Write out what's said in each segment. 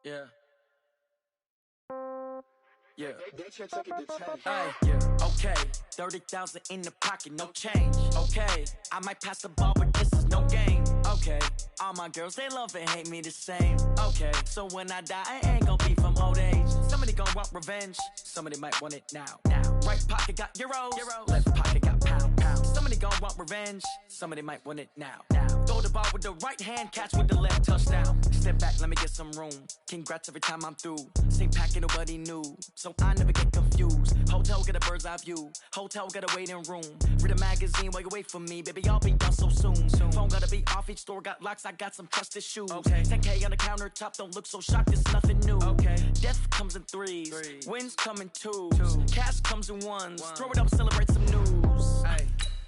Yeah. Yeah. Ay, Yeah. okay, 30,000 in the pocket, no change. Okay, I might pass the ball, but this is no game. Okay, all my girls, they love and hate me the same. Okay, so when I die, I ain't gon' be from old age. Somebody gon' want revenge, somebody might want it now. Right pocket got euros, left pocket got pound. Somebody gon' want revenge, somebody might want it now. Throw the ball with the right hand, catch with the left, touchdown. Step back, let me get some room. Congrats every time I'm through. Same packet, nobody knew, so I never get confused. Hotel get a bird's eye view, hotel got a waiting room. Read a magazine while you wait for me, baby, I'll be done so soon. Phone gotta be off, each store got locks, I got some trusted shoes. 10K on the countertop, don't look so shocked, it's nothing new. Death comes in threes, wins come in twos, cash comes in ones. Throw it up, celebrate some news.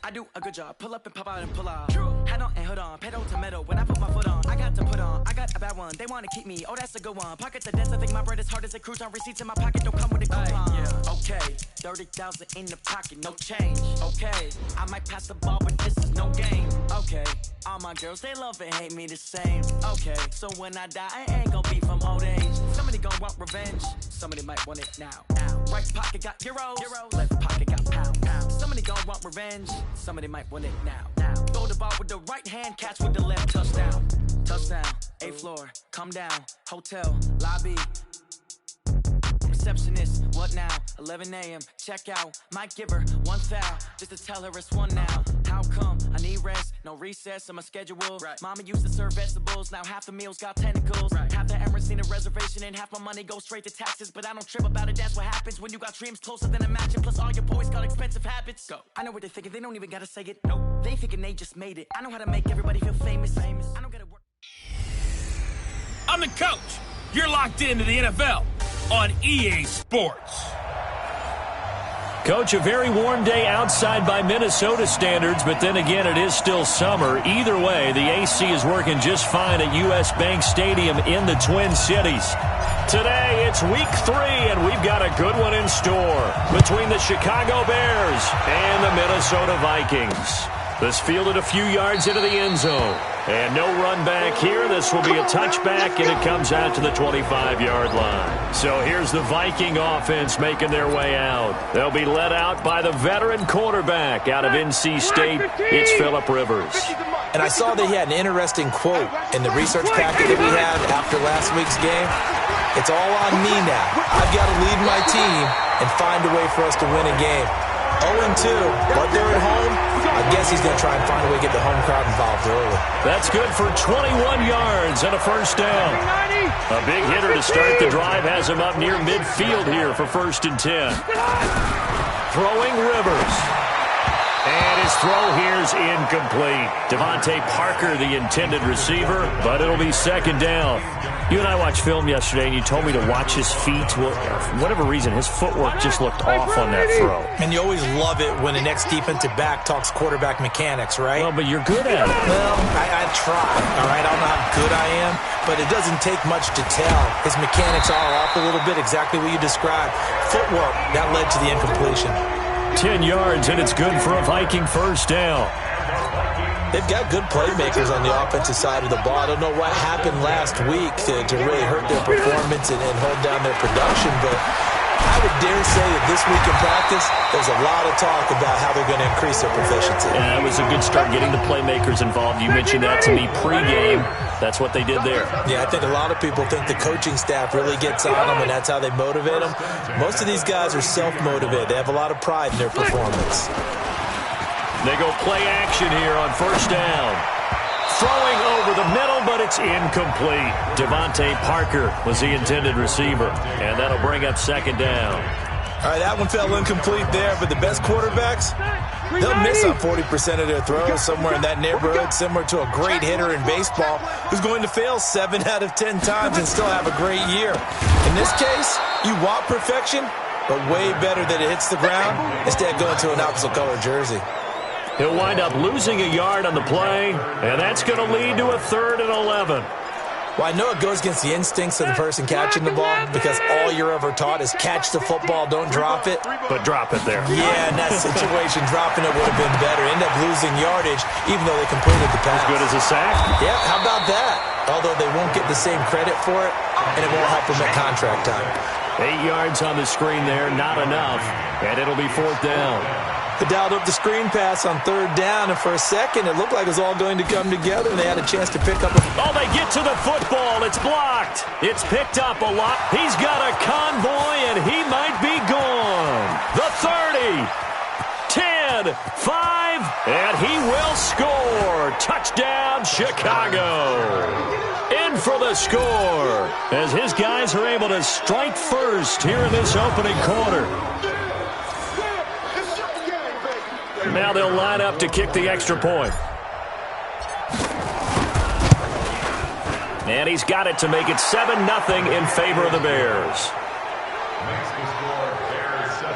I do a good job, pull up and pop out and pull out. Head on and hood on, pedal to metal. When I put my foot on, I got to put on. I got a bad one, they wanna keep me, oh that's a good one. Pockets are dense, I think my bread is hard as a crouton. Receipts in my pocket, don't come with a coupon. Okay, 30,000 in the pocket, no change. Okay, I might pass the ball, but this is no game. Okay, all my girls, they love and hate me the same. Okay, so when I die, I ain't gon' be from old age. Somebody gon' want revenge, somebody might want it now. Right pocket got euros, left pocket got pound. Somebody gon' want revenge, somebody might want it now. Throw the ball with the right hand, catch with the left, touchdown. Touchdown, 8th floor, come down, hotel, lobby. Receptionist, what now? 11 a.m., check out. Might give her one foul, just to tell her it's one now. How come? I need rest, no recess on my schedule. Mama used to serve vegetables, now half the meals got tentacles. Half the Emirates need a reservation and half my money goes straight to taxes. But I don't trip about it, that's what happens when you got dreams closer than a mansion. Plus all your boys got expensive habits. Go. I know what they're thinking, they don't even gotta say it. Nope. They thinking they just made it. I know how to make everybody feel famous. I don't gotta work. I'm the coach. You're locked into the NFL on EA Sports. Coach, a very warm day outside by Minnesota standards, but then again, it is still summer. Either way, the AC is working just fine at US Bank Stadium in the Twin Cities. Today, it's week 3, and we've got a good one in store between the Chicago Bears and the Minnesota Vikings. This fielded a few yards into the end zone. And no run back here. This will be a touchback, and it comes out to the 25-yard line. So here's the Viking offense making their way out. They'll be led out by the veteran quarterback out of NC State. It's Phillip Rivers. And I saw that he had an interesting quote in the research packet that we had after last week's game. It's all on me now. I've got to lead my team and find a way for us to win a game. 0-2, but they're at home. I guess he's going to try and find a way to get the home crowd involved early. That's good for 21 yards and a first down. A big hitter to start the drive has him up near midfield here for 1st and 10. Throwing Rivers. And his throw here's incomplete. Devontae Parker, the intended receiver, but it'll be 2nd down. You and I watched film yesterday, and you told me to watch his feet. Well, for whatever reason, his footwork just looked off on that throw. And you always love it when the next defensive back talks quarterback mechanics, right? Well, but you're good at it. Well, I try, all right? I don't know how good I am, but it doesn't take much to tell. His mechanics are off a little bit, exactly what you described. Footwork, that led to the incompletion. 10 yards, and it's good for a Viking first down. They've got good playmakers on the offensive side of the ball. I don't know what happened last week to really hurt their performance and hold down their production, but I would dare say that this week in practice, there's a lot of talk about how they're going to increase their proficiency. Yeah, it was a good start getting the playmakers involved. You mentioned that to me pregame. That's what they did there. Yeah, I think a lot of people think the coaching staff really gets on them, and that's how they motivate them. Most of these guys are self-motivated. They have a lot of pride in their performance. They go play action here on 1st down. Throwing over the middle, but it's incomplete. Devontae Parker was the intended receiver, and that'll bring up 2nd down. All right, that one fell incomplete there, but the best quarterbacks, they'll miss on 40% of their throws, somewhere in that neighborhood, similar to a great hitter in baseball who's going to fail 7 out of 10 times and still have a great year. In this case, you want perfection, but way better that it hits the ground instead of going to an opposite-colored jersey. He'll wind up losing a yard on the play, and that's going to lead to a 3rd and 11. Well, I know it goes against the instincts of the person catching the ball because all you're ever taught is catch the football, don't drop it. But drop it there. Yeah, in that situation, dropping it would have been better. End up losing yardage, even though they completed the pass. As good as a sack? Yeah, how about that? Although they won't get the same credit for it, and it won't help them at contract time. 8 yards on the screen there, not enough, and it'll be 4th down. They dialed up the screen pass on 3rd down, and for a second, it looked like it was all going to come together, and they had a chance to pick up a... Oh, they get to the football. It's blocked. It's picked up a lot. He's got a convoy, and he might be gone. The 30, 10, 5, and he will score. Touchdown, Chicago. In for the score, as his guys are able to strike first here in this opening quarter. Now they'll line up to kick the extra point. And he's got it to make it 7-0 in favor of the Bears. Makes the score Bears 7,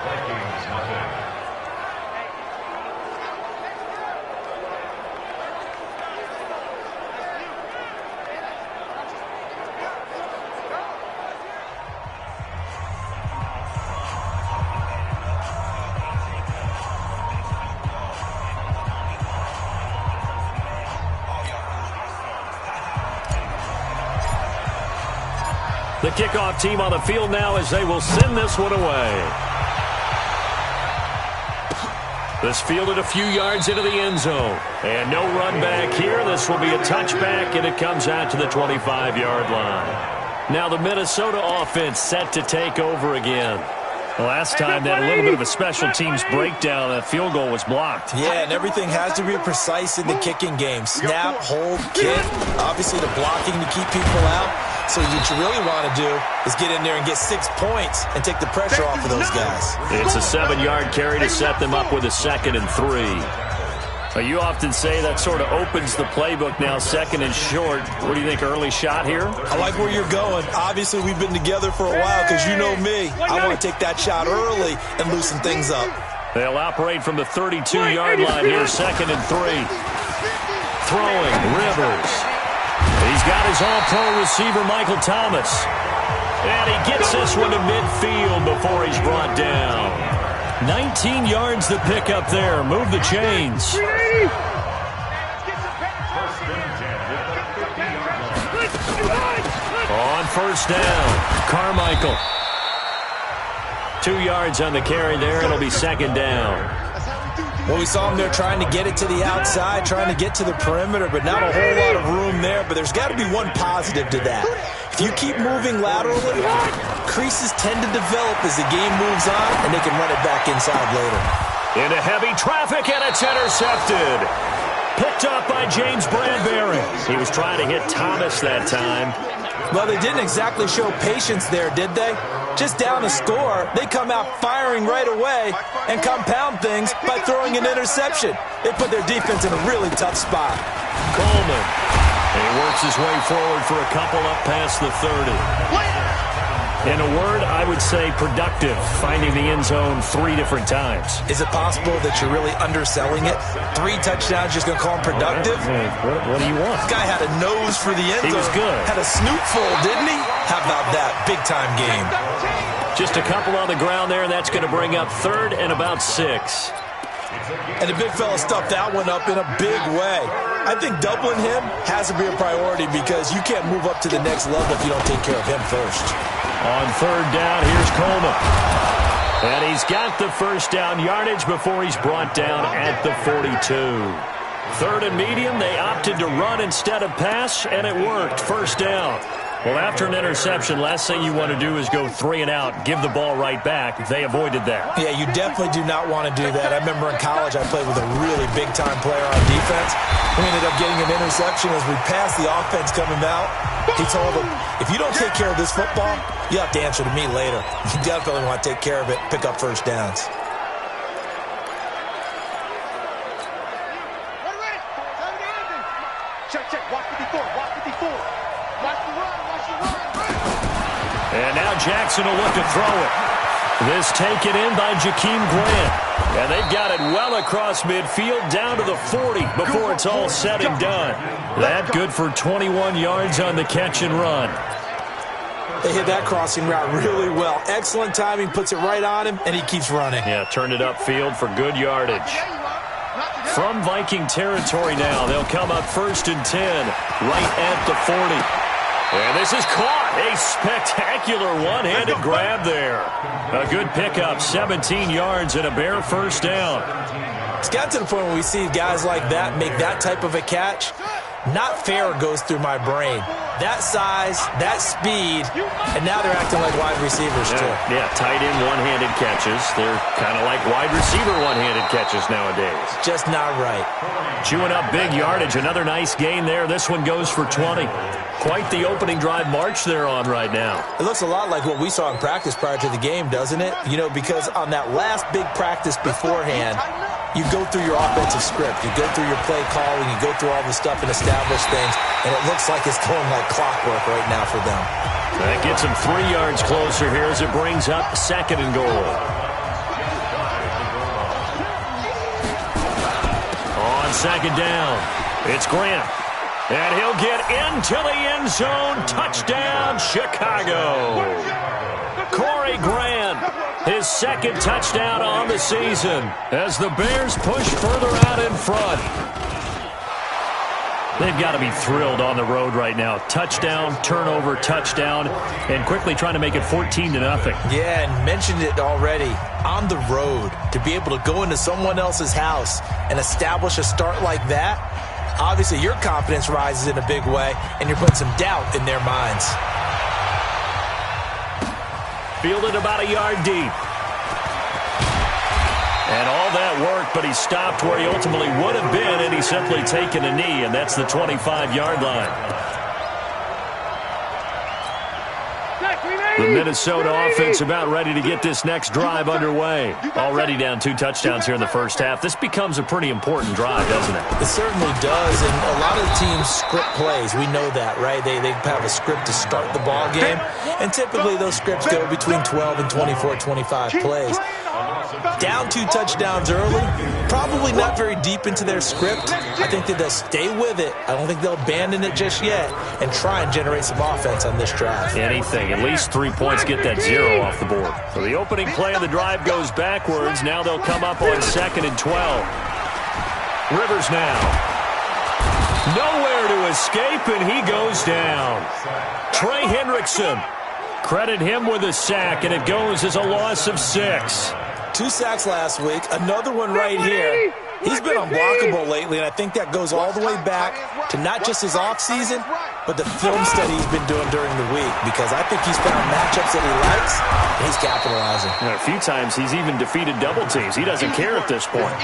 Vikings nothing. The kickoff team on the field now as they will send this one away. This fielded a few yards into the end zone. And no run back here. This will be a touchback, and it comes out to the 25-yard line. Now the Minnesota offense set to take over again. Last time, they had a little bit of a special teams breakdown. That field goal was blocked. Yeah, and everything has to be precise in the kicking game. Snap, hold, kick. Obviously, the blocking to keep people out. So what you really want to do is get in there and get 6 points and take the pressure off of those guys. It's a 7-yard carry to set them up with a 2nd and 3. You often say that sort of opens the playbook now, 2nd and short. What do you think, early shot here? I like where you're going. Obviously, we've been together for a while because you know me. I want to take that shot early and loosen things up. They'll operate from the 32-yard line here, 2nd and 3. Throwing, Rivers. He's got his all-pro receiver, Michael Thomas. And he gets this one to midfield before he's brought down. 19 yards to pick up there. Move the chains. On 1st down, Carmichael. 2 yards on the carry there. It'll be 2nd down. Well, we saw him there trying to get it to the outside, trying to get to the perimeter, but not a whole lot of room there. But there's got to be one positive to that. If you keep moving laterally, creases tend to develop as the game moves on, and they can run it back inside later. Into heavy traffic, and it's intercepted. Picked up by James Bradbury. He was trying to hit Thomas that time. Well, they didn't exactly show patience there, did they? Just down a score, they come out firing right away and compound things by throwing an interception. They put their defense in a really tough spot. Coleman. And he works his way forward for a couple up past the 30. In a word, I would say productive, finding the end zone 3 different times. Is it possible that you're really underselling it? 3 touchdowns, just going to call him productive? What do you want? This guy had a nose for the end zone. He was good. Had a snoot full, didn't he? How about that? Big-time game. Just a couple on the ground there, and that's going to bring up 3rd and about 6. And the big fella stuffed that one up in a big way. I think doubling him has to be a priority because you can't move up to the next level if you don't take care of him first. On 3rd down, here's Coleman. And he's got the 1st down yardage before he's brought down at the 42. 3rd and medium, they opted to run instead of pass, and it worked. 1st down. Well, after an interception, last thing you want to do is go 3 and out, give the ball right back. They avoided that. Yeah, you definitely do not want to do that. I remember in college I played with a really big-time player on defense. We ended up getting an interception as we passed the offense coming out. He told him, if you don't take care of this football, you have to answer to me later. You definitely want to take care of it, pick up 1st downs. And now Jackson will look to throw it. This taken in by Jakeem Grant. And they've got it well across midfield down to the 40 before it's all said and done. That good for 21 yards on the catch and run. They hit that crossing route really well. Excellent timing, puts it right on him, and he keeps running. Yeah, turned it upfield for good yardage. From Viking territory now, they'll come up 1st and 10, right at the 40. And this is caught. A spectacular one-handed grab there. A good pickup, 17 yards and a bare first down. It's got to the point where we see guys like that make that type of a catch. Not fair goes through my brain. That size, that speed, and now they're acting like wide receivers too. Yeah, tight end one-handed catches. They're kind of like wide receiver one-handed catches nowadays. Just not right. Chewing up big yardage. Another nice gain there. This one goes for 20. Quite the opening drive march they're on right now. It looks a lot like what we saw in practice prior to the game, doesn't it? You know, because on that last big practice beforehand, you go through your offensive script. You go through your play calling. You go through all the stuff and establish things. And it looks like it's going like clockwork right now for them. That gets them 3 yards closer here as it brings up 2nd and goal. On 2nd down, it's Grant. And he'll get into the end zone. Touchdown, Chicago. Corey Grant, his 2nd touchdown on the season as the Bears push further out in front. They've got to be thrilled on the road right now. Touchdown, turnover, touchdown, and quickly trying to make it 14-0. Yeah, and mentioned it already. On the road, to be able to go into someone else's house and establish a start like that, obviously your confidence rises in a big way, and you're putting some doubt in their minds. Fielded about a yard deep. And all that work, but he stopped where he ultimately would have been, and he's simply taken a knee, and that's the 25-yard line. The Minnesota offense about ready to get this next drive underway. Already down 2 touchdowns here in the first half. This becomes a pretty important drive, doesn't it? It certainly does, and a lot of teams script plays. We know that, right? They have a script to start the ball game, and typically those scripts go between 12 and 24, 25 plays. Down 2 touchdowns early, probably not very deep into their script. I think that they'll stay with it. I don't think they'll abandon it just yet and try and generate some offense on this drive. Anything, at least 3 points, get that 0 off the board. So the opening play of the drive goes backwards. Now they'll come up on 2nd and 12. Rivers now. Nowhere to escape, and he goes down. Trey Hendrickson. Credit him with a sack, and it goes as a loss of 6. 2 sacks last week, another one right here. He's been unblockable lately, and I think that goes all the way back to not just his offseason, but the film study he's been doing during the week, because I think he's found matchups that he likes, and he's capitalizing. And a few times he's even defeated double teams. He doesn't care at this point.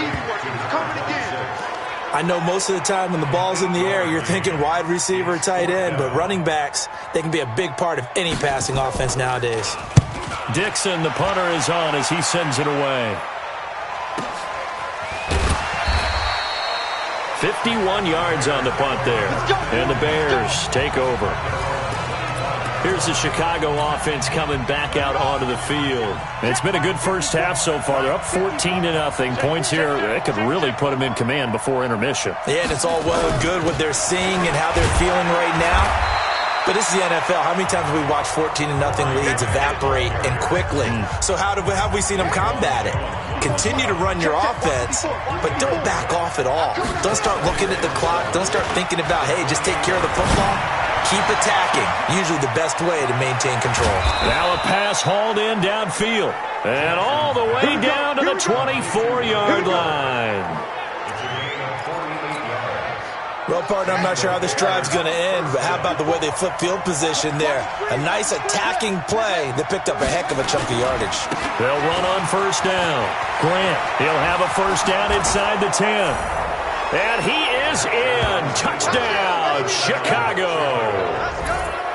I know most of the time when the ball's in the air, you're thinking wide receiver, tight end, but running backs, they can be a big part of any passing offense nowadays. Dixon, the punter, is on as he sends it away. 51 yards on the punt there. And the Bears take over. Here's the Chicago offense coming back out onto the field. It's been a good first half so far. They're up 14-0. Points here, that could really put them in command before intermission. Yeah, and it's all well and good what they're seeing and how they're feeling right now. But this is the NFL. How many times have we watched 14-0 leads evaporate and quickly? So how have we seen them combat it? Continue to run your offense, but don't back off at all. Don't start looking at the clock. Don't start thinking about, hey, just take care of the football. Keep attacking. Usually the best way to maintain control. Now a pass hauled in downfield. And all the way down to the 24-yard line. Well, partner, I'm not sure how this drive's going to end, but how about the way they flip field position there? A nice attacking play that picked up a heck of a chunk of yardage. They'll run on first down. Grant, he'll have a first down inside the 10. And he is in. Touchdown, Chicago.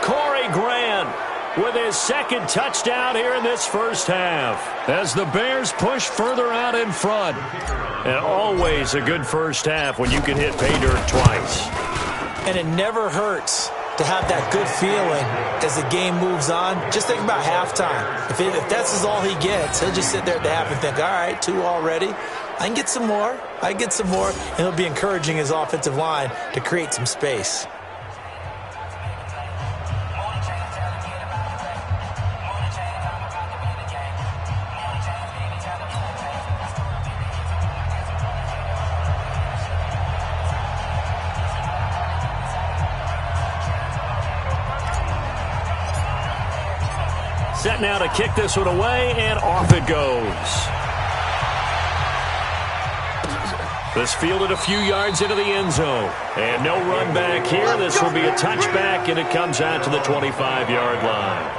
Corey Grant with his 2nd touchdown here in this first half as the Bears push further out in front. And always a good first half when you can hit pay dirt twice. And it never hurts to have that good feeling as the game moves on. Just think about halftime. If that's all he gets, he'll just sit there at the half and think, all right, 2 already. I can get some more. And he'll be encouraging his offensive line to create some space. Set now to kick this one away, and off it goes. This fielded a few yards into the end zone. And no run back here. This will be a touchback, and it comes out to the 25-yard line.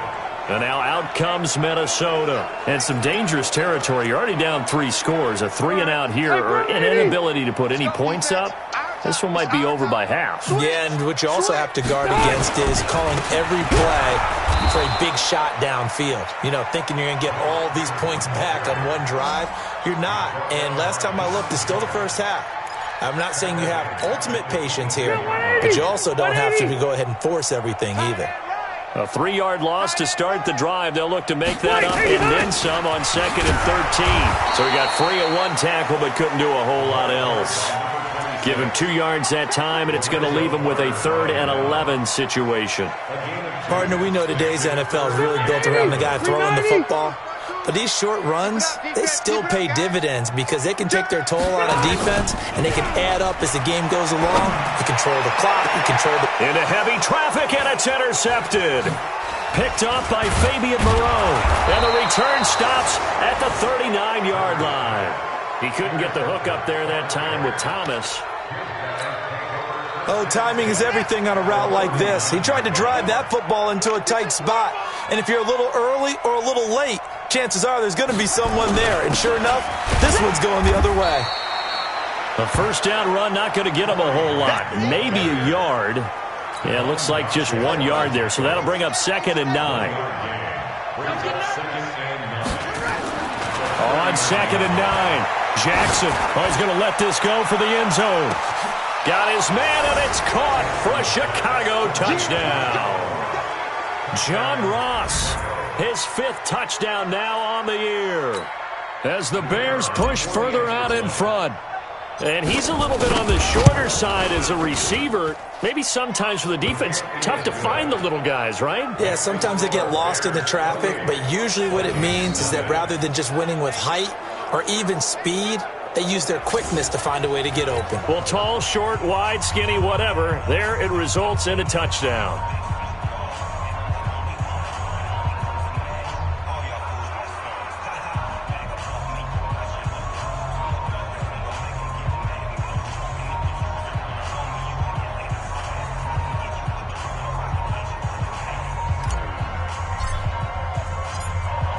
And now out comes Minnesota. And some dangerous territory. You're already down 3 scores. A 3-and-out here, or an inability to put any points up. This one might be over by half. Yeah, and what you also have to guard against is calling every play for a big shot downfield. You know, thinking you're going to get all these points back on one drive. You're not. And last time I looked, it's still the first half. I'm not saying you have ultimate patience here, but you also don't have to go ahead and force everything either. A 3-yard loss to start the drive. They'll look to make that up and then some on 2nd and 13. So he got free of 1 tackle but couldn't do a whole lot else. Give him 2 yards that time, and it's going to leave him with a 3rd and 11 situation. Partner, we know today's NFL is really built around the guy throwing the football. But these short runs, they still pay dividends because they can take their toll on a defense, and they can add up as the game goes along. You control the clock, you control the... Into heavy traffic, and it's intercepted. Picked off by Fabian Moreau. And the return stops at the 39-yard line. He couldn't get the hook up there that time with Thomas. Oh, timing is everything on a route like this. He tried to drive that football into a tight spot. And if you're a little early or a little late, chances are there's going to be someone there. And sure enough, this one's going the other way. A first down run, not going to get him a whole lot. Maybe a yard. Yeah, it looks like just 1 yard there. So that'll bring up 2nd and 9. On 2nd and 9. Jackson, he's going to let this go for the end zone. Got his man, and it's caught for a Chicago touchdown. John Ross, his 5th touchdown now on the year. As the Bears push further out in front. And he's a little bit on the shorter side as a receiver. Maybe sometimes for the defense, tough to find the little guys, right? Yeah, sometimes they get lost in the traffic, but usually what it means is that rather than just winning with height or even speed, they use their quickness to find a way to get open. Well, tall, short, wide, skinny, whatever, there it results in a touchdown.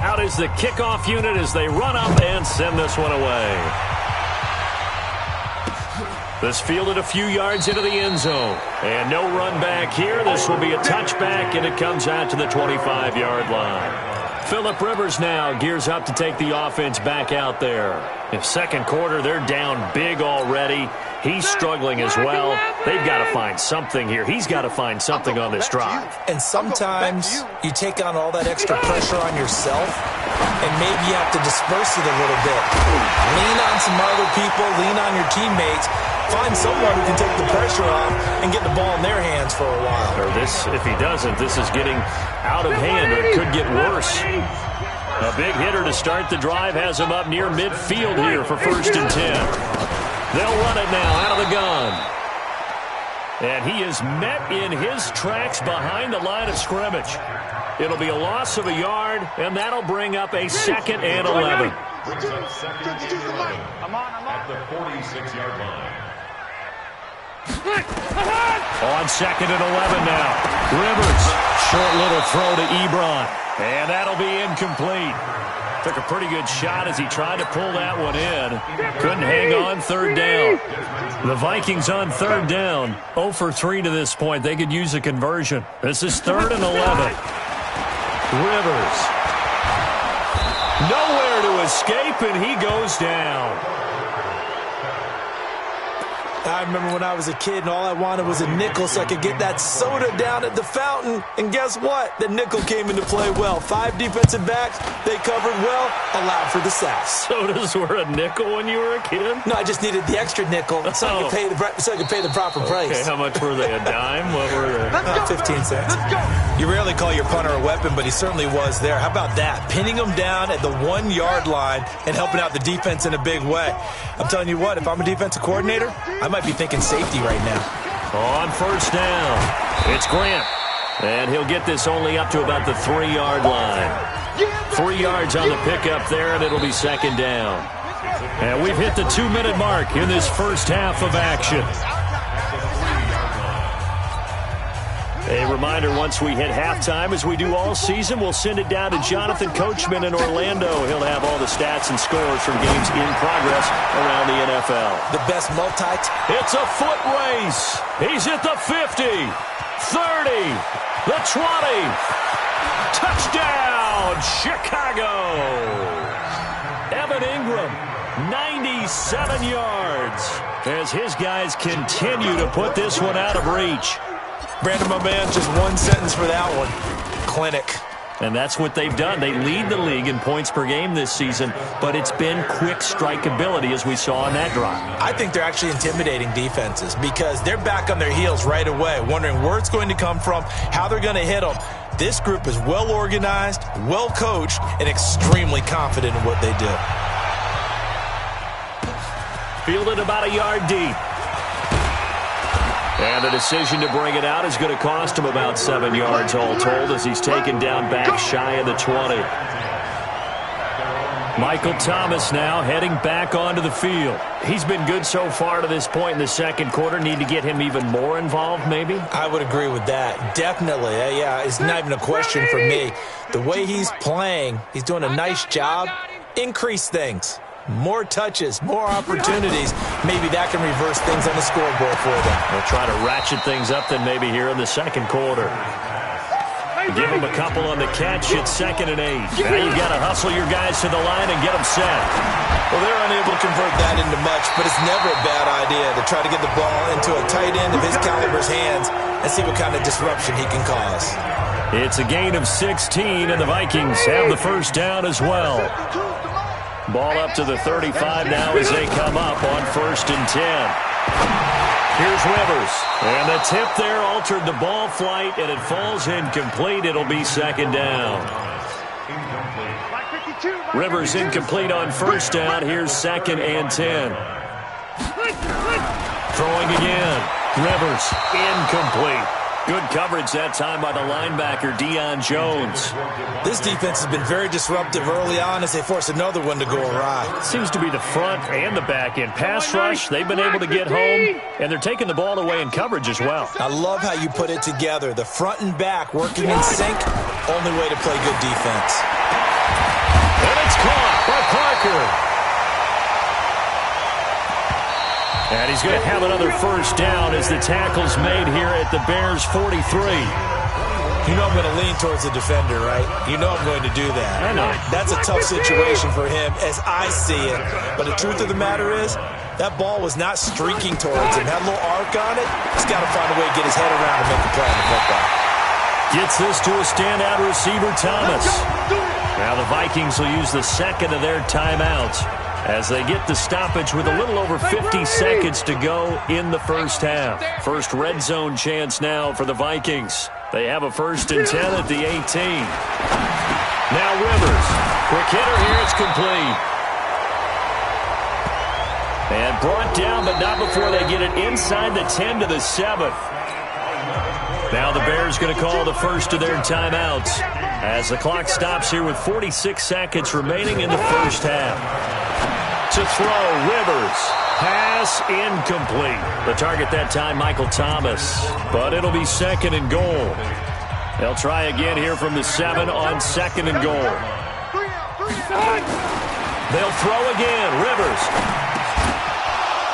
Out is the kickoff unit as they run up and send this one away. This fielded a few yards into the end zone. And no run back here. This will be a touchback, and it comes out to the 25-yard line. Phillip Rivers now gears up to take the offense back out there. In second quarter, they're down big already. He's struggling as well. They've got to find something here. He's got to find something on this drive. And sometimes you take on all that extra pressure on yourself, and maybe you have to disperse it a little bit. Lean on some other people, lean on your teammates. Find someone who can take the pressure off and get the ball in their hands for a while. Or this, if he doesn't, this is getting out of hand, or it could get worse. A big hitter to start the drive has him up near midfield here for 1st and 10. They'll run it now out of the gun. And he is met in his tracks behind the line of scrimmage. It'll be a loss of a yard, and that'll bring up a 2nd and 11. Brings up 2nd and 11 at the 46-yard line. On 2nd and 11 now. Rivers, short little throw to Ebron. And that'll be incomplete. Took a pretty good shot as he tried to pull that one in. Couldn't hang on 3rd down. The Vikings on 3rd down. 0 for 3 to this point. They could use a conversion. This is 3rd and 11. Rivers. Nowhere to escape, and he goes down. I remember when I was a kid and all I wanted was a nickel so I could get that soda down at the fountain. And guess what? The nickel came into play well. 5 defensive backs, they covered well, allowed for the sacks. Sodas were a nickel when you were a kid? No, I just needed the extra nickel so I could pay the proper price. Okay, how much were they? A dime? What were they? 15 cents. You rarely call your punter a weapon, but he certainly was there. How about that? Pinning him down at the 1-yard line and helping out the defense in a big way. I'm telling you what, if I'm a defensive coordinator, I might be thinking safety right now. On first down, it's Grant. And he'll get this only up to about the 3-yard line. 3 yards on the pickup there, and it'll be second down. And we've hit the 2-minute mark in this first half of action. A reminder, once we hit halftime, as we do all season, we'll send it down to Jonathan Coachman in Orlando. He'll have all the stats and scores from games in progress around the NFL. The best It's a foot race. He's at the 50, 30, the 20. Touchdown, Chicago. Evan Ingram, 97 yards, as his guys continue to put this one out of reach. Brandon, my man, just one sentence for that one. Clinic. And that's what they've done. They lead the league in points per game this season, but it's been quick strikeability as we saw in that drive. I think they're actually intimidating defenses because they're back on their heels right away, wondering where it's going to come from, how they're going to hit them. This group is well organized, well coached, and extremely confident in what they do. Fielded about a yard deep. And the decision to bring it out is going to cost him about 7 yards all told as he's taken down back shy of the 20. Michael Thomas now heading back onto the field. He's been good so far to this point in the second quarter. Need to get him even more involved, maybe? I would agree with that. Definitely. Yeah, it's not even a question for me. The way he's playing, he's doing a nice job. Increase things. More touches, more opportunities. Maybe that can reverse things on the scoreboard for them. They'll try to ratchet things up then maybe here in the second quarter. Give them a couple on the catch. It's 2nd and 8. Now you've got to hustle your guys to the line and get them set. Well, they're unable to convert that into much, but it's never a bad idea to try to get the ball into a tight end of his caliber's hands and see what kind of disruption he can cause. It's a gain of 16, and the Vikings have the first down as well. Ball up to the 35 now as they come up on 1st and 10. Here's Rivers. And the tip there altered the ball flight, and it falls incomplete. It'll be 2nd down. Rivers incomplete on 1st down. Here's 2nd and 10. Throwing again. Rivers incomplete. Good coverage that time by the linebacker, Deion Jones. This defense has been very disruptive early on as they force another one to go awry. Seems to be the front and the back end. Pass rush, they've been able to get home, and they're taking the ball away in coverage as well. I love how you put it together. The front and back working in sync, only way to play good defense. And it's caught by Parker. And he's going to have another first down as the tackle's made here at the Bears' 43. You know I'm going to lean towards the defender, right? You know I'm going to do that. I know. That's a tough situation for him as I see it. But the truth of the matter is, that ball was not streaking towards him. Had a little arc on it. He's got to find a way to get his head around and make a play on the football. Gets this to a standout receiver, Thomas. Now the Vikings will use the 2nd of their timeouts as they get the stoppage with a little over 50 seconds to go in the first half. First red zone chance now for the Vikings. They have a 1st and 10 at the 18. Now Rivers. Quick hitter here. It's complete. And brought down, but not before they get it inside the 10 to the 7. Now the Bears going to call the first of their timeouts as the clock stops here with 46 seconds remaining in the first half. To throw, Rivers. Pass incomplete. The target that time, Michael Thomas. But it'll be 2nd and goal. They'll try again here from the 7 on 2nd and goal. They'll throw again, Rivers.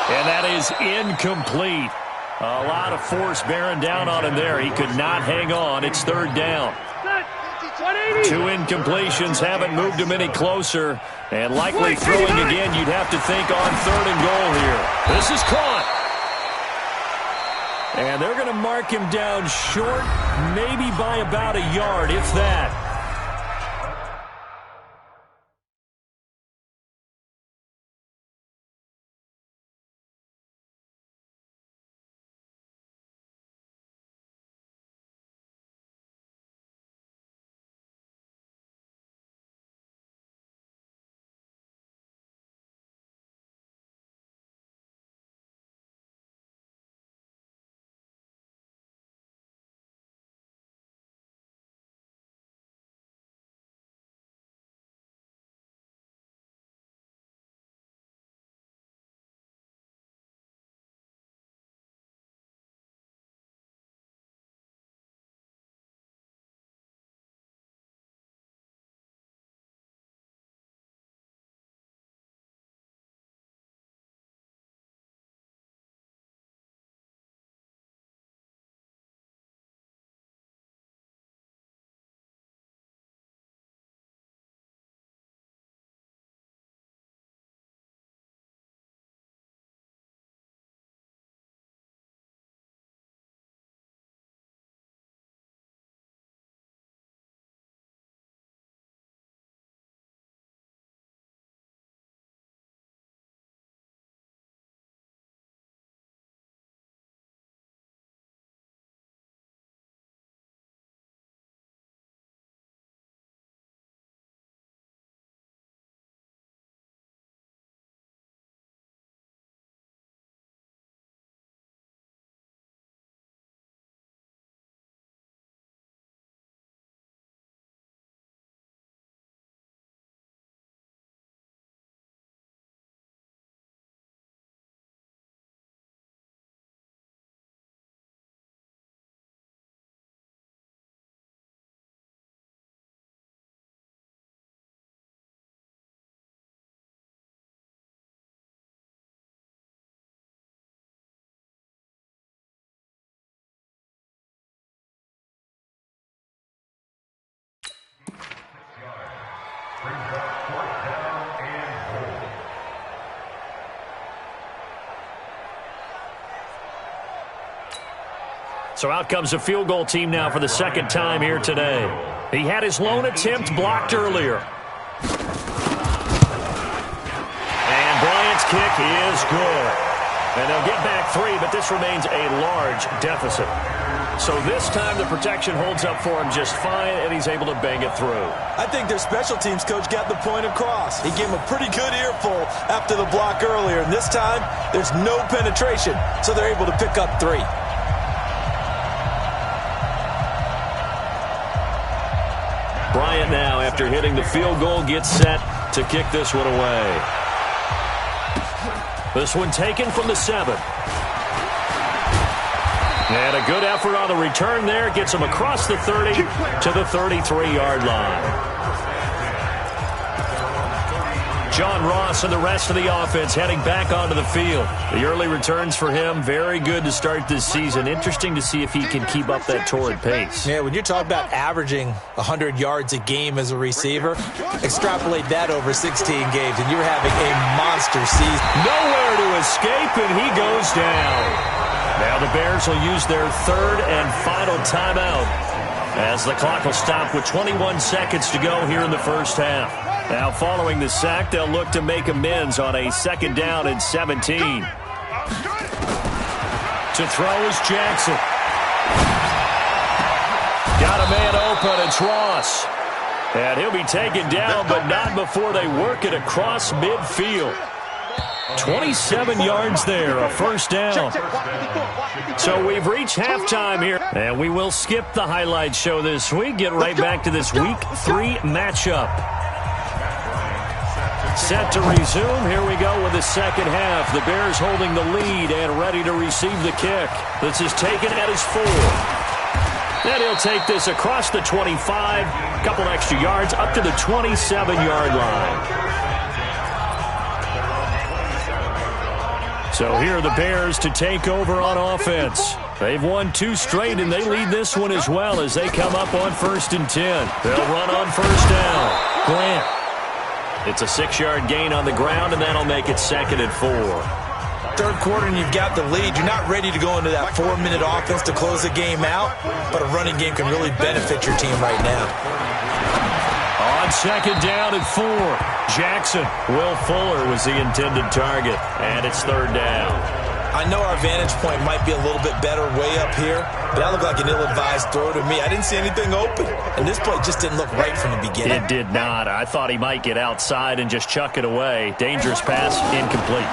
And that is incomplete. A lot of force bearing down on him there. He could not hang on. It's 3rd down. 2 incompletions haven't moved him any closer. And likely throwing again, you'd have to think on 3rd and goal here. This is caught. And they're going to mark him down short, maybe by about a yard, if that. So out comes a field goal team now for the second time here today. He had his lone attempt blocked earlier. And Bryant's kick is good. And they'll get back 3, but this remains a large deficit. So this time the protection holds up for him just fine, and he's able to bang it through. I think their special teams coach got the point across. He gave him a pretty good earful after the block earlier, and this time there's no penetration, so they're able to pick up 3. Bryant now, after hitting the field goal, gets set to kick this one away. This one taken from the 7. And a good effort on the return there. Gets him across the 30 to the 33-yard line. John Ross and the rest of the offense heading back onto the field. The early returns for him, very good to start this season. Interesting to see if he can keep up that torrid pace. Yeah, when you're talking about averaging 100 yards a game as a receiver, extrapolate that over 16 games, and you're having a monster season. Nowhere to escape, and he goes down. Now the Bears will use their third and final timeout as the clock will stop with 21 seconds to go here in the first half. Now following the sack, they'll look to make amends on a 2nd down and 17. To throw is Jackson. Got a man open, it's Ross. And he'll be taken down, but not before they work it across midfield. 27 yards there, a first down. So we've reached halftime here, and we will skip the highlight show this week. Get right back to this Week 3 matchup. Set to resume. Here we go with the second half. The Bears holding the lead and ready to receive the kick. This is taken at his 4. Then he'll take this across the 25, a couple extra yards, up to the 27-yard line. So here are the Bears to take over on offense. They've won 2 straight, and they lead this one as well as they come up on 1st and 10. They'll run on 1st down. Grant. It's a 6-yard gain on the ground, and that'll make it 2nd and 4. third quarter and you've got the lead, you're not ready to go into that 4-minute offense to close the game out, but a running game can really benefit your team right now. On second down at 4, Jackson. Will Fuller was the intended target, and it's third down. I know our vantage point might be a little bit better way up here, but that looked like an ill-advised throw to me. I didn't see anything open, and this play just didn't look right from the beginning. It did not. I thought he might get outside and just chuck it away. Dangerous pass, incomplete.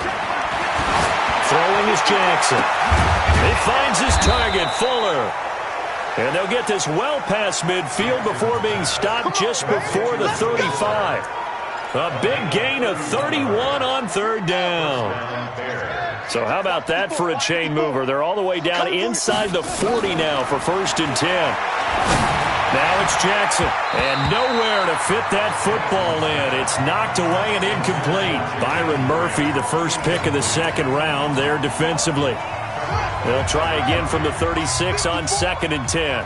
Throwing is Jackson. He finds his target, Fuller. And they'll get this well past midfield before being stopped just before the 35. A big gain of 31 on third down. So how about that for a chain mover? They're all the way down inside the 40 now for 1st and 10. Now it's Jackson, and nowhere to fit that football in. It's knocked away and incomplete. Byron Murphy, the first pick of the second round there defensively. They'll try again from the 36 on 2nd and 10.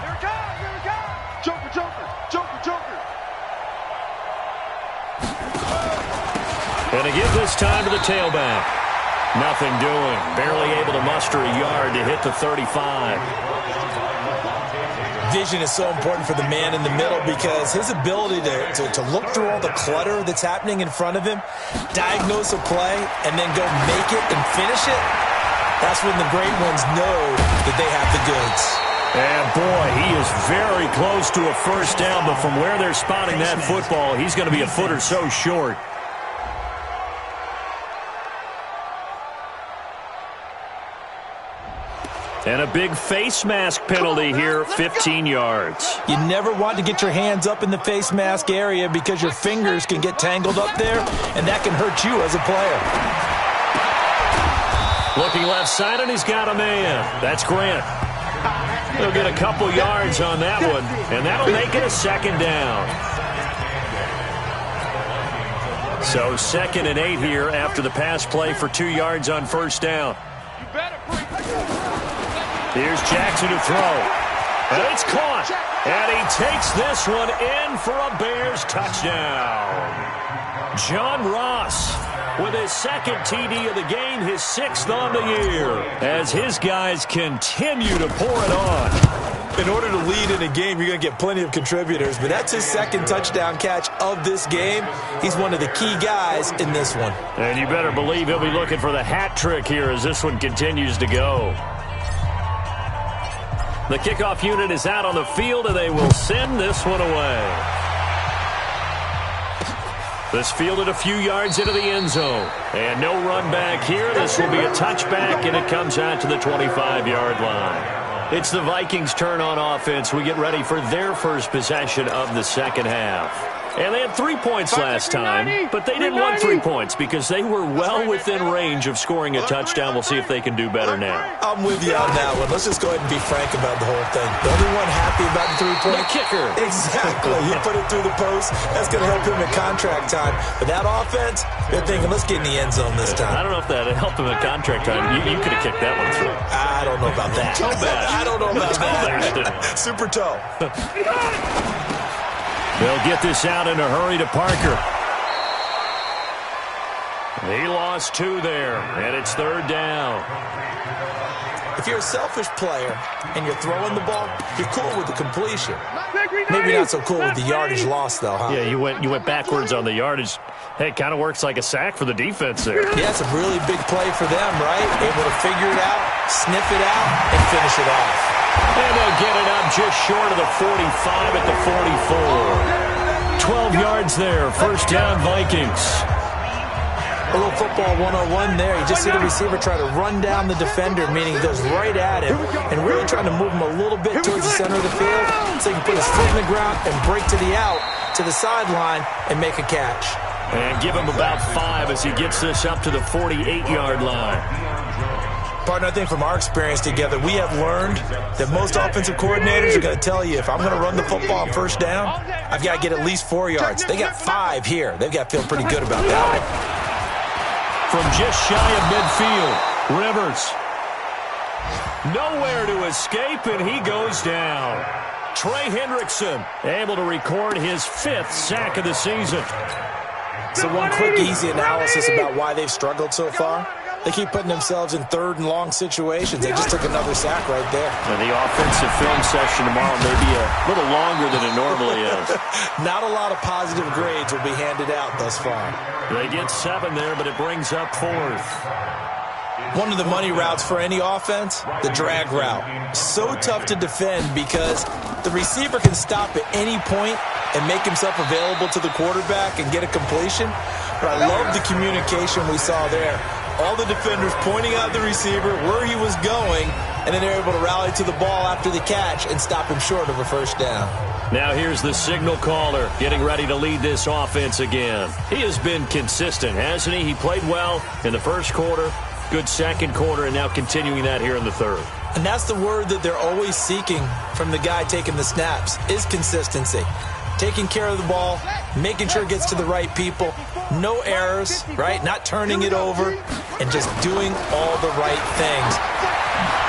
And to give this time to the tailback. Nothing doing. Barely able to muster a yard to hit the 35. Vision is so important for the man in the middle because his ability to look through all the clutter that's happening in front of him, diagnose a play, and then go make it and finish it, that's when the great ones know that they have the goods. And, boy, he is very close to a first down, but from where they're spotting that football, he's going to be a foot or so short. And a big face mask penalty here, 15 yards. You never want to get your hands up in the face mask area because your fingers can get tangled up there, and that can hurt you as a player. Looking left side, and he's got a man. That's Grant. He'll get a couple yards on that one, and that'll make it a second down. So 2nd and 8 here after the pass play for 2 yards on first down. Here's Jackson to throw. And it's caught. And he takes this one in for a Bears touchdown. John Ross with his 2nd TD of the game, his 6th on the year, as his guys continue to pour it on. In order to lead in a game, you're going to get plenty of contributors, but that's his 2nd touchdown catch of this game. He's one of the key guys in this one. And you better believe he'll be looking for the hat trick here as this one continues to go. The kickoff unit is out on the field, and they will send this one away. This fielded a few yards into the end zone. And no run back here. This will be a touchback, and it comes out to the 25-yard line. It's the Vikings' turn on offense. We get ready for their first possession of the second half. And they had 3 points last time, but they didn't want 3 points because they were well within range of scoring a touchdown. We'll see if they can do better now. I'm with you on that one. Let's just go ahead and be frank about the whole thing. The only one happy about the 3-point? The kicker. Exactly. He put it through the post. That's going to help him at contract time. But that offense, they're thinking, let's get in the end zone this time. I don't know if that helped him at contract time. You could have kicked that one through. I don't know about that. Toe bash. I don't know about that. Super toe. They'll get this out in a hurry to Parker. He lost 2 there, and it's third down. If you're a selfish player and you're throwing the ball, you're cool with the completion. Maybe not so cool with the yardage loss, though, huh? Yeah, you went backwards on the yardage. Hey, it kind of works like a sack for the defense there. Yeah, it's a really big play for them, right? Able to figure it out, sniff it out, and finish it off. And they'll get it up just short of the 45 at the 44. 12 yards there. First down, Vikings. A little football 101 there. You just see the receiver try to run down the defender, meaning he goes right at him, and really trying to move him a little bit towards the center of the field so he can put his foot in the ground and break to the out, to the sideline, and make a catch. And give him about 5 as he gets this up to the 48-yard line. Partner, I think from our experience together, we have learned that most offensive coordinators are going to tell you, if I'm going to run the football on first down, I've got to get at least 4 yards. They got 5 here. They've got to feel pretty good about that. From just shy of midfield, Rivers. Nowhere to escape, and he goes down. Trey Hendrickson able to record his 5th sack of the season. So one quick, easy analysis about why they've struggled so far. They keep putting themselves in third and long situations. They just took another sack right there. And the offensive film session tomorrow may be a little longer than it normally is. Not a lot of positive grades will be handed out thus far. They get 7 there, but it brings up 4th. One of the money routes for any offense, the drag route. So tough to defend because the receiver can stop at any point and make himself available to the quarterback and get a completion. But I love the communication we saw there. All the defenders pointing out the receiver, where he was going, and then they're able to rally to the ball after the catch and stop him short of a first down. Now here's the signal caller getting ready to lead this offense again. He has been consistent, hasn't he? He played well in the first quarter, good second quarter, and now continuing that here in the third. And that's the word that they're always seeking from the guy taking the snaps, is consistency. Taking care of the ball, making sure it gets to the right people, no errors, right? Not turning it over, and just doing all the right things.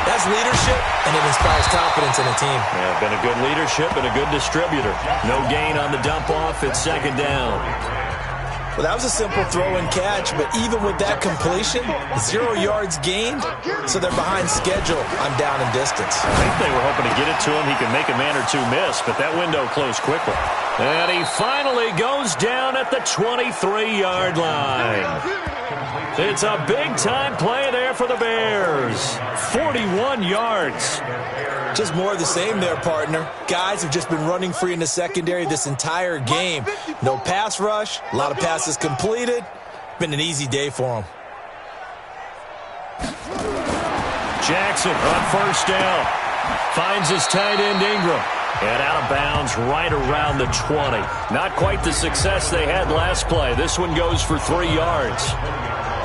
That's leadership, and it inspires confidence in a team. Yeah, been a good leadership and a good distributor. No gain on the dump off at second down. Well, that was a simple throw and catch, but even with that completion, 0 yards gained, so they're behind schedule on down and distance. I think they were hoping to get it to him. He could make a man or two miss, but that window closed quickly. And he finally goes down at the 23-yard line. It's a big-time play there for the Bears. 41 yards. Just more of the same there, partner. Guys have just been running free in the secondary this entire game. No pass rush, a lot of passes completed. Been an easy day for them. Jackson on first down. Finds his tight end Ingram. And out of bounds right around the 20. Not quite the success they had last play. This one goes for 3 yards.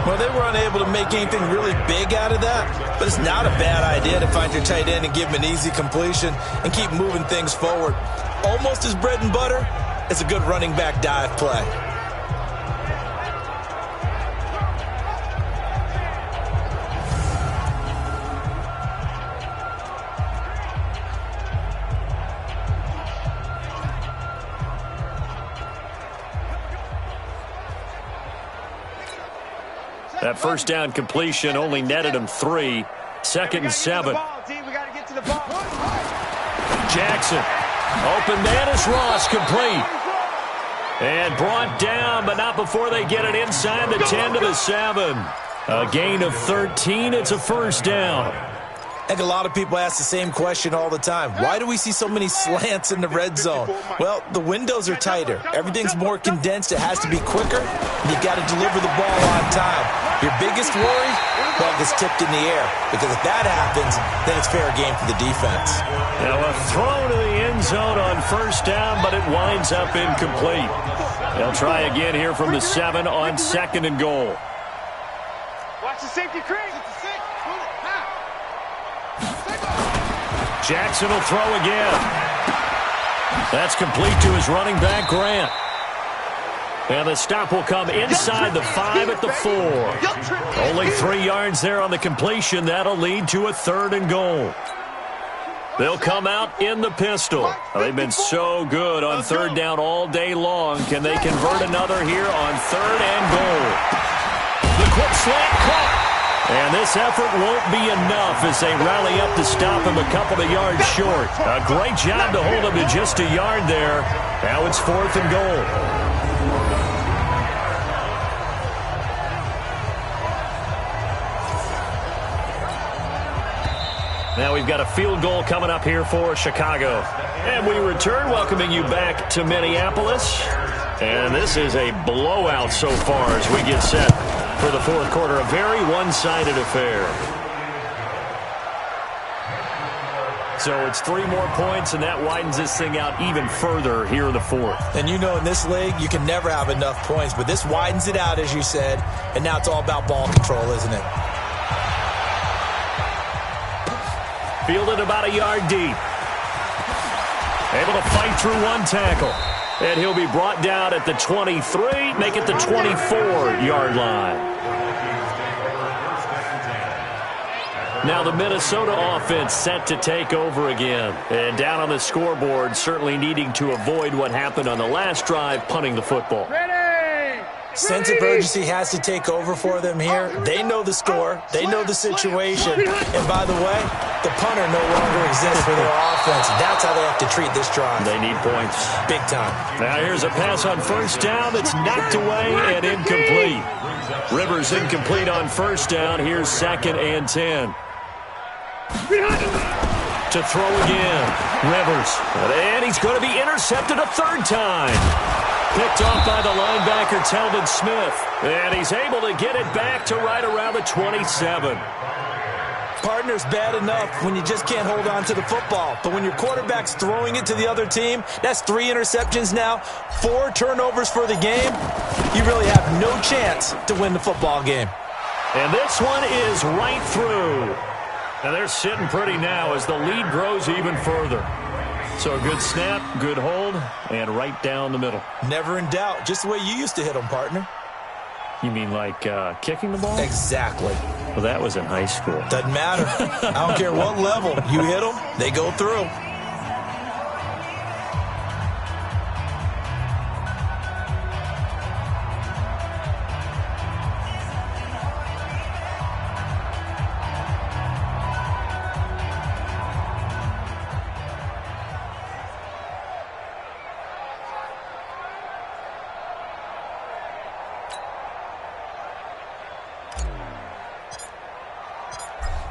Well, they were unable to make anything really big out of that, but it's not a bad idea to find your tight end and give him an easy completion and keep moving things forward. Almost as bread and butter as a good running back dive play. That first down completion only netted him 3. 2nd and 7. Jackson. Open man is Ross, complete. And brought down, but not before they get it inside the 10 to the 7. A gain of 13. It's a first down. I think a lot of people ask the same question all the time. Why do we see so many slants in the red zone? Well, the windows are tighter. Everything's more condensed. It has to be quicker. And you've got to deliver the ball on time. Your biggest worry? Ball gets tipped in the air. Because if that happens, then it's fair game for the defense. Now a throw to the end zone on first down, but it winds up incomplete. They'll try again here from the 7 on 2nd and goal. Watch the safety creep. Jackson will throw again. That's complete to his running back, Grant. And the stop will come inside the 5 at the 4. Only 3 yards there on the completion. That'll lead to a 3rd and goal. They'll come out in the pistol. They've been so good on 3rd down all day long. Can they convert another here on 3rd and goal? The quick slant caught. And this effort won't be enough as they rally up to stop him a couple of yards short. A great job to hold him to just a yard there. Now it's 4th and goal. Now we've got a field goal coming up here for Chicago. And we return, welcoming you back to Minneapolis. And this is a blowout so far as we get set for the 4th quarter. A very one-sided affair. So it's 3 more points, and that widens this thing out even further here in the 4th. And you know in this league, you can never have enough points, but this widens it out, as you said, and now it's all about ball control, isn't it? Fielded about a yard deep. Able to fight through one tackle. And he'll be brought down at the 23, make it the 24-yard line. Now the Minnesota offense set to take over again. And down on the scoreboard, certainly needing to avoid what happened on the last drive, punting the football. Ready! Sense of urgency has to take over for them here. They know the score. They know the situation. And by the way, the punter no longer exists for their offense. That's how they have to treat this drive. They need points. Big time. Now here's a pass on first down that's knocked away and incomplete. Rivers incomplete on first down. Here's 2nd and 10. To throw again. Rivers. And he's going to be intercepted a 3rd time. Picked off by the linebacker, Telvin Smith. And he's able to get it back to right around the 27. Partner's bad enough when you just can't hold on to the football. But when your quarterback's throwing it to the other team, that's 3 interceptions now, 4 turnovers for the game. You really have no chance to win the football game. And this one is right through. And they're sitting pretty now as the lead grows even further. So a good snap, good hold, and right down the middle. Never in doubt. Just the way you used to hit them, partner. You mean like kicking the ball? Exactly. Well, that was in high school. Doesn't matter. I don't care what level. You hit them, they go through.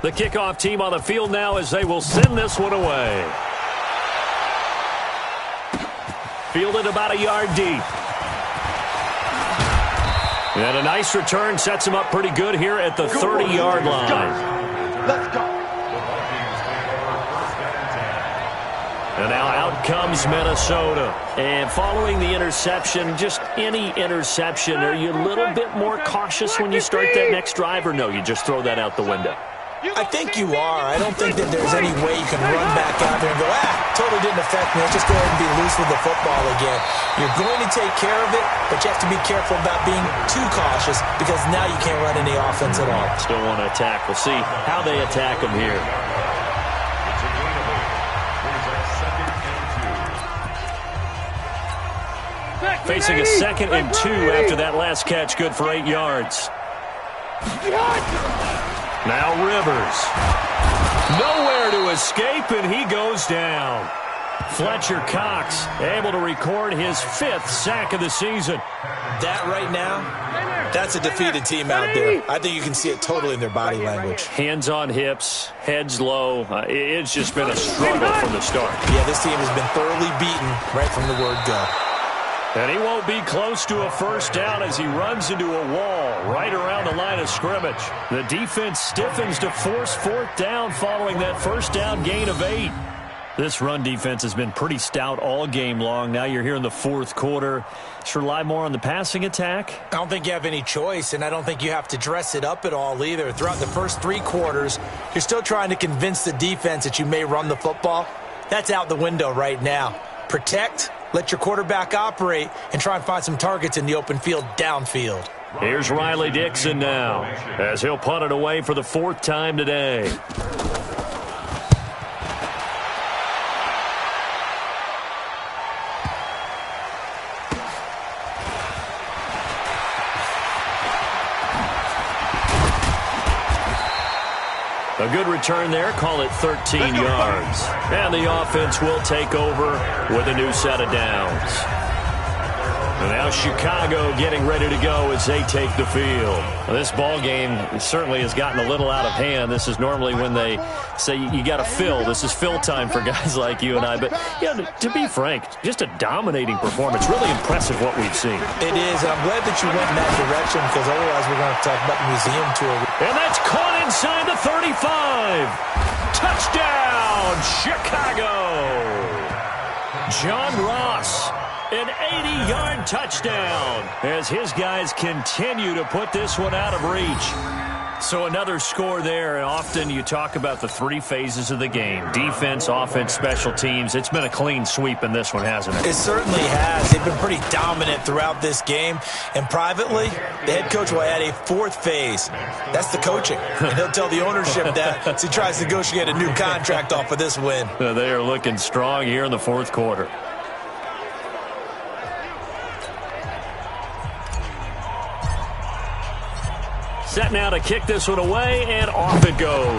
The kickoff team on the field now as they will send this one away. Fielded about a yard deep. And a nice return sets him up pretty good here at the 30-yard line. Let's go. And now out comes Minnesota. And following the interception, just any interception, are you a little bit more cautious when you start that next drive, or no, you just throw that out the window? I think you are. I don't think that there's any way you can run back out there and go, totally didn't affect me. Let's just go ahead and be loose with the football again. You're going to take care of it, but you have to be careful about being too cautious because now you can't run any offense at all. Still want to attack. We'll see how they attack them here. Facing a 2nd and 2 after that last catch, good for 8 yards. Now Rivers. Nowhere to escape, and he goes down. Fletcher Cox able to record his 5th sack of the season. That right now, that's a defeated team out there. I think you can see it totally in their body language. Hands on hips, heads low. It's just been a struggle from the start. Yeah, this team has been thoroughly beaten right from the word go. And he won't be close to a first down as he runs into a wall right around the line of scrimmage. The defense stiffens to force 4th down following that first down gain of 8. This run defense has been pretty stout all game long. Now you're here in the 4th quarter. Just rely more on the passing attack. I don't think you have any choice, and I don't think you have to dress it up at all either. Throughout the first 3 quarters, you're still trying to convince the defense that you may run the football. That's out the window right now. Protect, let your quarterback operate, and try and find some targets in the open field downfield. Here's Riley Dixon now as he'll punt it away for the 4th time today. A good return there, call it 13 yards. And the offense will take over with a new set of downs. And now Chicago getting ready to go as they take the field. Well, this ball game certainly has gotten a little out of hand. This is normally when they say you got to fill. This is fill time for guys like you and I. But, yeah, to be frank, just a dominating performance. Really impressive what we've seen. It is, and I'm glad that you went in that direction because otherwise we're going to talk about the museum tour. And that's caught inside the 35. Touchdown, Chicago. John Ross. An 80-yard touchdown as his guys continue to put this one out of reach. So another score there, and often you talk about the 3 phases of the game. Defense, offense, special teams. It's been a clean sweep in this one, hasn't it? It certainly has. They've been pretty dominant throughout this game. And privately, the head coach will add a 4th phase. That's the coaching. And he'll tell the ownership that as he tries to negotiate a new contract off of this win. They are looking strong here in the 4th quarter. Set now to kick this one away, and off it goes.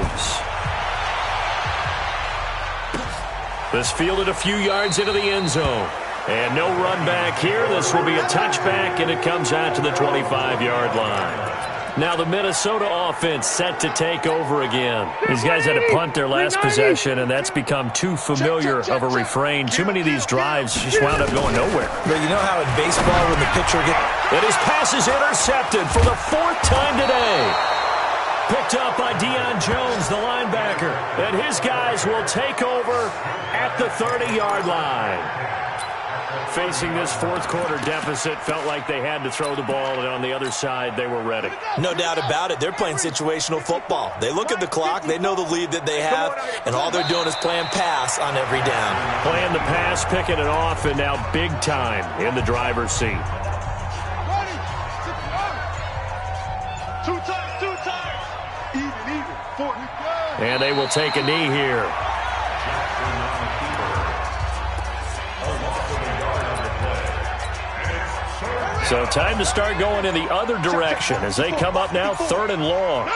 This fielded a few yards into the end zone. And no run back here. This will be a touchback, and it comes out to the 25-yard line. Now the Minnesota offense set to take over again. These guys had to punt their last possession, and that's become too familiar of a refrain. Too many of these drives just wound up going nowhere. But you know how in baseball when the pitcher gets... And his pass is intercepted for the 4th time today. Picked up by Deion Jones, the linebacker. And his guys will take over at the 30-yard line. Facing this fourth-quarter deficit, felt like they had to throw the ball, and on the other side, they were ready. No doubt about it. They're playing situational football. They look at the clock, they know the lead that they have, and all they're doing is playing pass on every down. Playing the pass, picking it off, and now big time in the driver's seat. Two times. Even. 40. And they will take a knee here. So time to start going in the other direction as they come up now 3rd and long.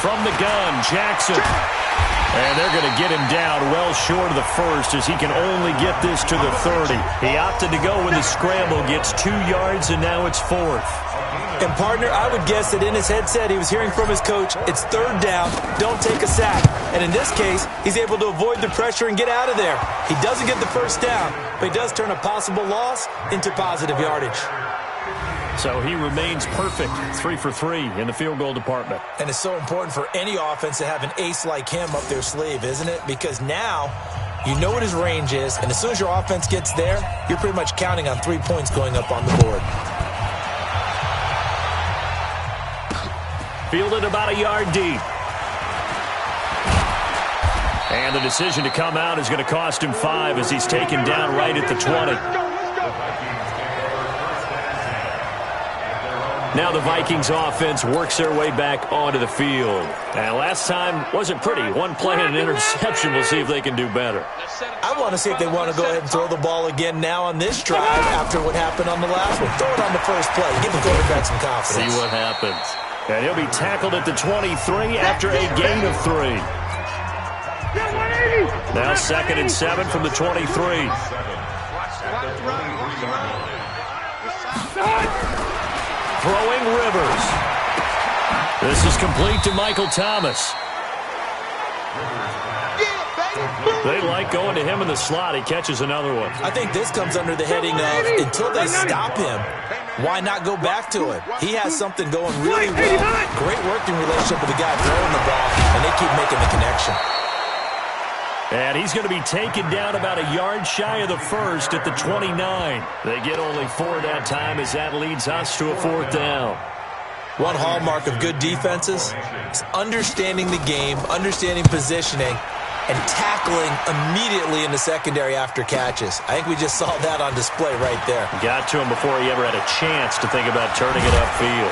From the gun, Jackson. And they're going to get him down well short of the first as he can only get this to the 30. He opted to go with the scramble, gets 2 yards, and now it's 4th. And, partner, I would guess that in his headset he was hearing from his coach, it's 3rd down, don't take a sack. And in this case, he's able to avoid the pressure and get out of there. He doesn't get the first down, but he does turn a possible loss into positive yardage. So he remains perfect, 3 for 3 in the field goal department. And it's so important for any offense to have an ace like him up their sleeve, isn't it? Because now you know what his range is, and as soon as your offense gets there, you're pretty much counting on 3 points going up on the board. Fielded about a yard deep. And the decision to come out is going to cost him 5 as he's taken down right at the 20. Now the Vikings offense works their way back onto the field. And last time wasn't pretty. One play and an interception. We'll see if they can do better. I want to see if they want to go ahead and throw the ball again now on this drive after what happened on the last one. Throw it on the first play. Give the quarterback some confidence. See what happens. And he'll be tackled at the 23 after a gain of 3. Now 2nd and 7 from the 23. Throwing Rivers. This is complete to Michael Thomas. They like going to him in the slot. He catches another one. I think this comes under the heading of until they stop him, why not go back to it? He has something going really well. Great working relationship with the guy throwing the ball, and they keep making the connection. And he's going to be taken down about a yard shy of the first at the 29. They get only 4 that time as that leads us to a 4th down. One hallmark of good defenses is understanding the game, understanding positioning, and tackling immediately in the secondary after catches. I think we just saw that on display right there. Got to him before he ever had a chance to think about turning it upfield.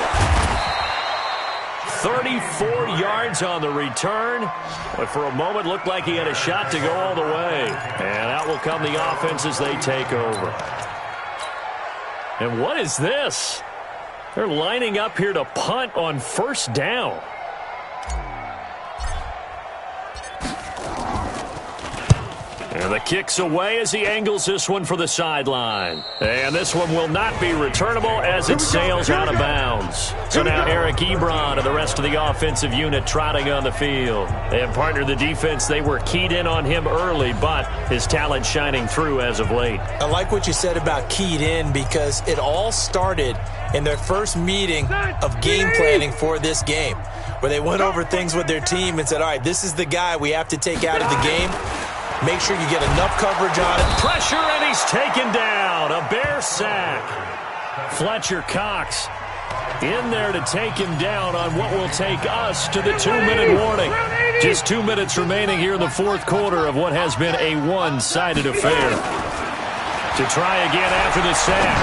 34 yards on the return, but for a moment looked like he had a shot to go all the way. And out will come the offense as they take over. And what is this? They're lining up here to punt on 1st down. And the kick's away as he angles this one for the sideline. And this one will not be returnable as it sails out of bounds. So now Eric Ebron and the rest of the offensive unit trotting on the field. And partner, the defense, they were keyed in on him early, but his talent shining through as of late. I like what you said about keyed in because it all started in their first meeting of game planning for this game, where they went over things with their team and said, all right, this is the guy we have to take out of the game. Make sure you get enough coverage on it. Pressure, and he's taken down. A Bear sack. Fletcher Cox in there to take him down on what will take us to the 2-minute warning. Just 2 minutes remaining here in the 4th quarter of what has been a one-sided affair. To try again after the sack.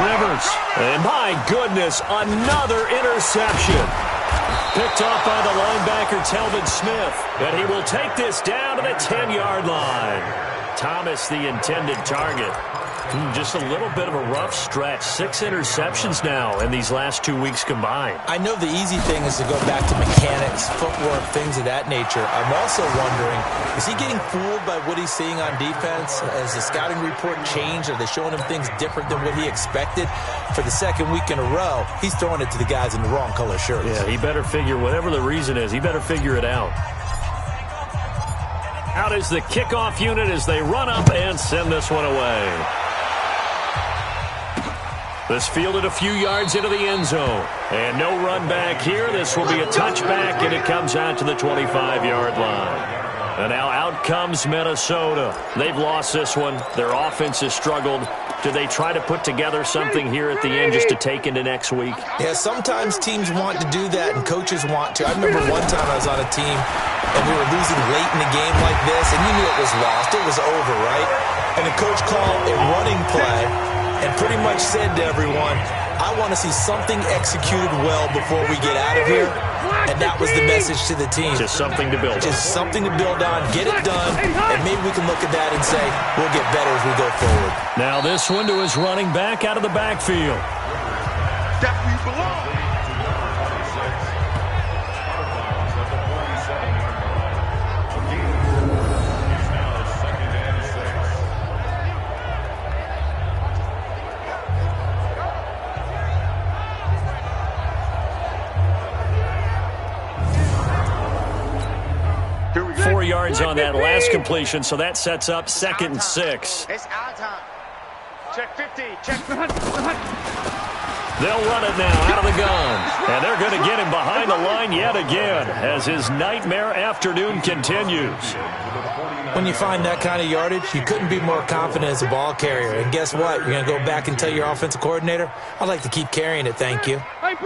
Rivers. And my goodness, another interception. Picked off by the linebacker, Telvin Smith. And he will take this down to the 10-yard line. Thomas, the intended target. Just a little bit of a rough stretch. 6 interceptions now in these last 2 weeks combined. I know the easy thing is to go back to mechanics, footwork, things of that nature. I'm also wondering, is he getting fooled by what he's seeing on defense? Has the scouting report changed? Are they showing him things different than what he expected? For the second week in a row, he's throwing it to the guys in the wrong color shirts. Yeah, he better figure, whatever the reason is, he better figure it out. Out is the kickoff unit as they run up and send this one away. This fielded a few yards into the end zone. And no run back here. This will be a touchback, and it comes out to the 25-yard line. And now out comes Minnesota. They've lost this one. Their offense has struggled. Do they try to put together something here at the end just to take into next week? Yeah, sometimes teams want to do that and coaches want to. I remember one time I was on a team and we were losing late in a game like this, and you knew it was lost. It was over, right? And the coach called a running play and pretty much said to everyone, I want to see something executed well before we get out of here. And that was the message to the team. Just something to build on. Just something to build on, get it done, and maybe we can look at that and say, we'll get better as we go forward. Now this one to his running back out of the backfield. That's where you belong. On that last completion, so that sets up 2nd and 6. It's our time. Check 50. Check. They'll run it now out of the gun, and they're going to get him behind the line yet again as his nightmare afternoon continues. When you find that kind of yardage, you couldn't be more confident as a ball carrier. And guess what? You're going to go back and tell your offensive coordinator, I'd like to keep carrying it, thank you.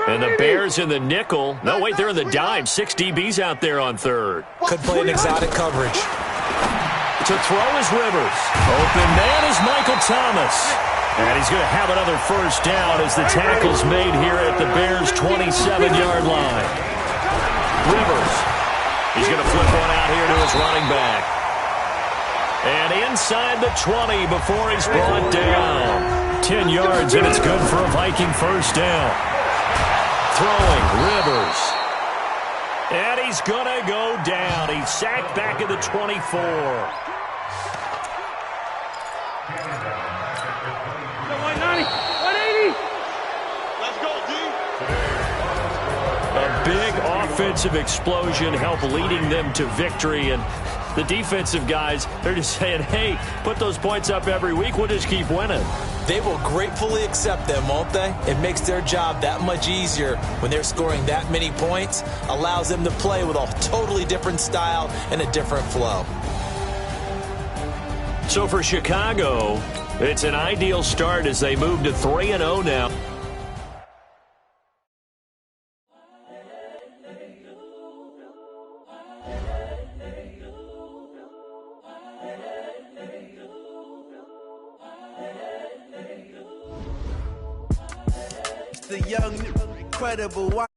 And the Bears in the nickel. No, wait, they're in the dime. 6 DBs out there on 3rd. Could play an exotic coverage. To throw is Rivers. Open man is Michael Thomas. And he's going to have another first down as the tackle's made here at the Bears' 27-yard line. Rivers. He's going to flip one out here to his running back. And inside the 20 before he's brought down. 10 yards, and it's good for a Viking first down. Throwing, Rivers. And he's going to go down. He's sacked back at the 24. 190, 180. Let's go, D. A big offensive explosion helped leading them to victory, and the defensive guys, they're just saying, hey, put those points up every week. We'll just keep winning. They will gratefully accept them, won't they? It makes their job that much easier when they're scoring that many points, allows them to play with a totally different style and a different flow. So for Chicago, it's an ideal start as they move to 3-0 now. The young, incredible.